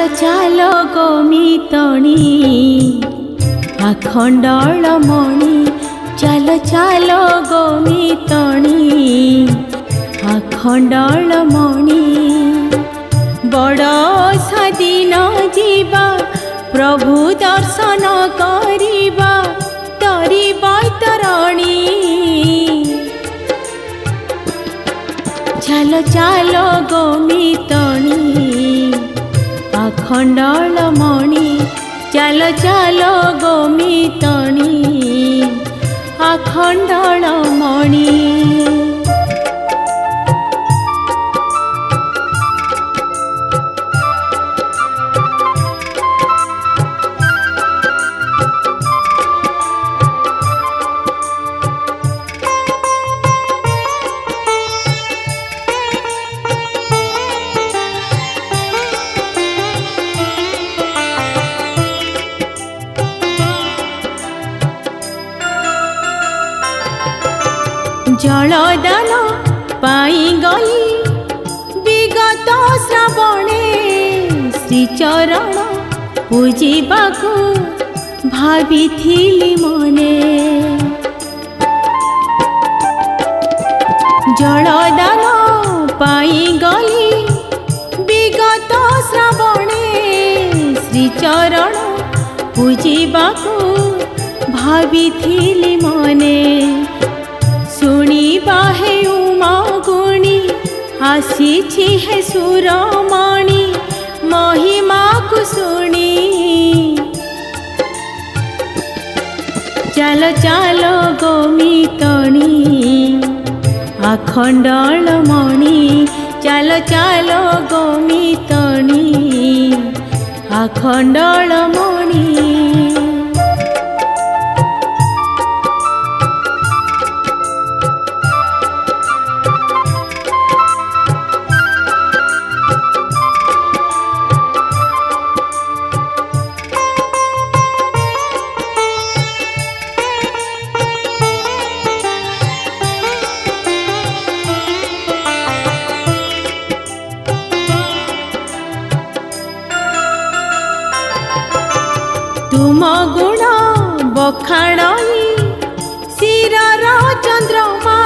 ଚାଲ ଚାଲ ଗୋମିତଣୀ ଆଖଣ୍ଡଳମଣି, ଚାଲ ଚାଲ ଗୋମିତଣୀ ଆଖଣ୍ଡଳମଣି। ବଡ଼ ସ୍ୱାଧୀନ ଯିବା ପ୍ରଭୁ ଦର୍ଶନ କରିବା ତରି ବୈତରଣୀ। ଚାଲ ଚାଲ ଗୋମିତଣୀ ଆଖଣ୍ଡଳମଣି, ଚାଲ ଚାଲ ଗୋମିତଣୀ ଆଖଣ୍ଡଳମଣି। ଜଳଦାନ ପାଇ ଗଲି ବିଗତ ଶ୍ରାବଣେ, ଶ୍ରୀଚରଣ ପୂଜିବାକୁ ଭାବିଥିଲି ମନେ। ଜଳଦାନ ପାଇ ଗଲି ବିଗତ ଶ୍ରାବଣେ, ଶ୍ରୀଚରଣ ପୂଜିବାକୁ ଭାବିଥିଲି ମନେ। ଶୁଣିବା ହେ ଉମା ଗୁଣି ଆସିଛି ହେ ସୁରମଣି, ମହିମାକୁ ଶୁଣି। ଚାଲ ଚାଲ ଗୋମିତଣୀ ଆଖଣ୍ଡଳମଣି, ଚାଲ ଚାଲ ଗୋମିତଣୀ ଆଖଣ୍ଡଳମଣି। ତୁମ ଗୁଣ ବଖାଣଇ ଶିରର ଚନ୍ଦ୍ରମା,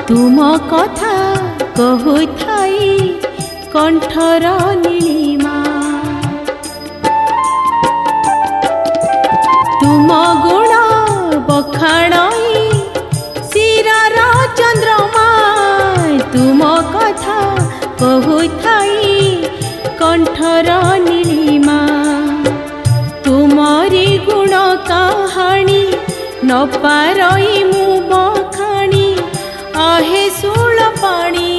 ତୁମ କଥା କହୁଥାଇ କଣ୍ଠର ନୀଳିମା। ତୁମ ଗୁଣ ବଖାଣଇ ଶିରର ଚନ୍ଦ୍ରମା, ତୁମ କଥା କହୁଥାଇ କଣ୍ଠର ନୀଳିମା। ତୁମରି ଗୁଣ କାହାଣୀ ନ ପାରଇ ମୁଁ ବଖାଣି, ଆହେ ଶୂଳ ପାଣି।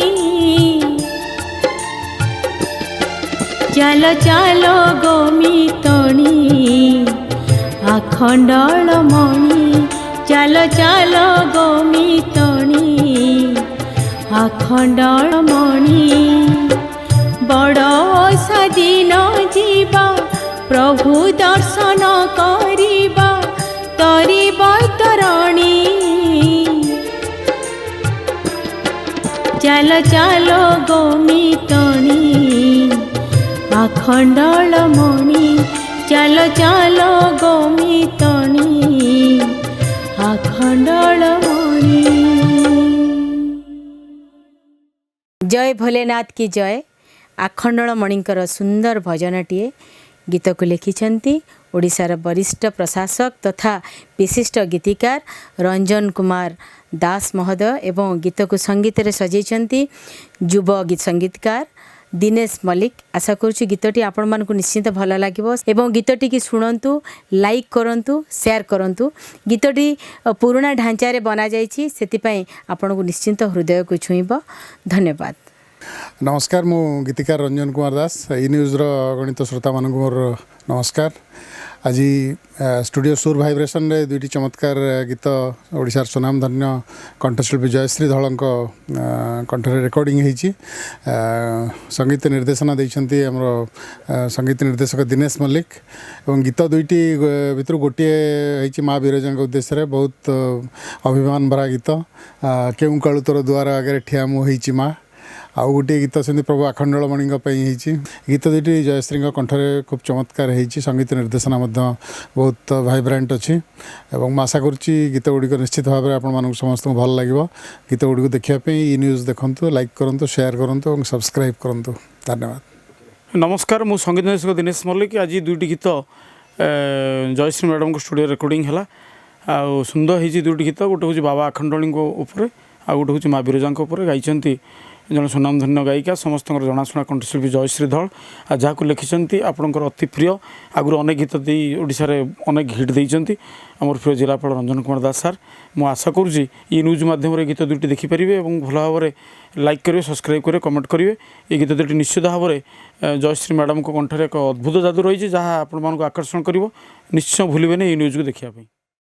ଚାଲ ଚାଲ ଗୋମିତଣୀ ଆଖଣ୍ଡଳମଣି, ଚାଲ ଚାଲ ଗୋମିତଣୀ ଆଖଣ୍ଡଳମଣି। ବଡ଼ ସ୍ୱାଧୀନ ଯିବା ପ୍ରଭୁ ଦର୍ଶନ କରିବା ତରି ବୈତରଣୀ। ଚାଲ ଚାଲ ଗୋମିତଣୀ ଆଖଣ୍ଡଳମଣି, ଚାଲ ଚାଲ ଗୋମିତଣୀ ଆଖଣ୍ଡଳମଣି। ଜୟ ଭୋଲେନାଥ की जय। ଆଖଣ୍ଡଳମଣିଙ୍କର ସୁନ୍ଦର ଭଜନଟିଏ। ଗୀତକୁ ଲେଖିଛନ୍ତି ଓଡ଼ିଶାର ବରିଷ୍ଠ ପ୍ରଶାସକ ତଥା ବିଶିଷ୍ଟ ଗୀତିକାର ରଞ୍ଜନ କୁମାର ଦାସ ମହୋଦୟ ଏବଂ ଗୀତକୁ ସଙ୍ଗୀତରେ ସଜେଇଛନ୍ତି ଯୁବ ସଙ୍ଗୀତକାର ଦିନେଶ ମଲ୍ଲିକ। ଆଶା କରୁଛୁ ଗୀତଟି ଆପଣମାନଙ୍କୁ ନିଶ୍ଚିତ ଭଲ ଲାଗିବ ଏବଂ ଗୀତଟିକି ଶୁଣନ୍ତୁ, ଲାଇକ୍ କରନ୍ତୁ, ସେୟାର କରନ୍ତୁ। ଗୀତଟି ପୁରୁଣା ଢାଞ୍ଚାରେ ବନାଯାଇଛି, ସେଥିପାଇଁ ଆପଣଙ୍କୁ ନିଶ୍ଚିତ ହୃଦୟକୁ ଛୁଇଁବ। ଧନ୍ୟବାଦ। नमस्कार, मु गीतिकार रंजन कुमार दास। ई न्यूज़ गणित श्रोता मान मोर नमस्कार। आज स्टूडियो सुर भाइब्रेशन रे दुईटी चमत्कार गीत ओडिशार सुनामधन्य कंठशिल्पी जयश्री धल कंठरे रेकर्डिंग होती। संगीत निर्देशना देइछंती हमरो संगीत निर्देशक दिनेश मल्लिक और गीत दुईटी भितर गोटे होती माँ विरजा उद्देश्य बहुत अभिमान भरा गीत। केउ कालु तोर द्वार आगे ठिया मु होइछि माँ आउ गोटे गीत सेमती प्रभु आखंडलमणि गीत दुईटी जयश्री कंठरे खूब चमत्कार होती संगीत निर्देशना बहुत वाइब्रेंट अच्छी और आशा करुच्ची गीत गुड़िक निश्चित भाव में आपण समस्त भल लगे गीत गुड़िक देखापी ई न्यूज़ देखूँ लाइक करूँ शेयर करूँ और सब्सक्राइब करूँ धन्यवाद। नमस्कार मु संगीत निर्देशक दिनेश मल्लिक आज दुईटी गीत जयश्री मैडम को स्टूडियो रेकर्डिंग है आ सुंदर होती दुईटी गीत गोटे हूँ बाबा आखंडलमणि उपर आ गोटे हूँ माँ बिरजा गाई जन सुनामधन्य गायिका समस्त जनाशुना कंठशिल्पी जयश्री धल आ जहाँ लिखिं आपणकर अति प्रिय आगु अनेक गीत दे ओडिशा रे अनेक हिट देइचंती आमर प्रिय जिलापाल रंजन कुमार दास सार मु आशा करुँची ये न्यूज माध्यम गीत दुईटी देखिपारे और भल भाव में लाइक करेंगे सब्सक्राइब करेंगे कमेंट करेंगे ये गीत दुईटी निश्चित भाव में जयश्री मैडम को कंठरे एक अद्भुत जादू रही है जहाँ आपण आकर्षण कर निश्चय भूलें ये न्यूज को देखा।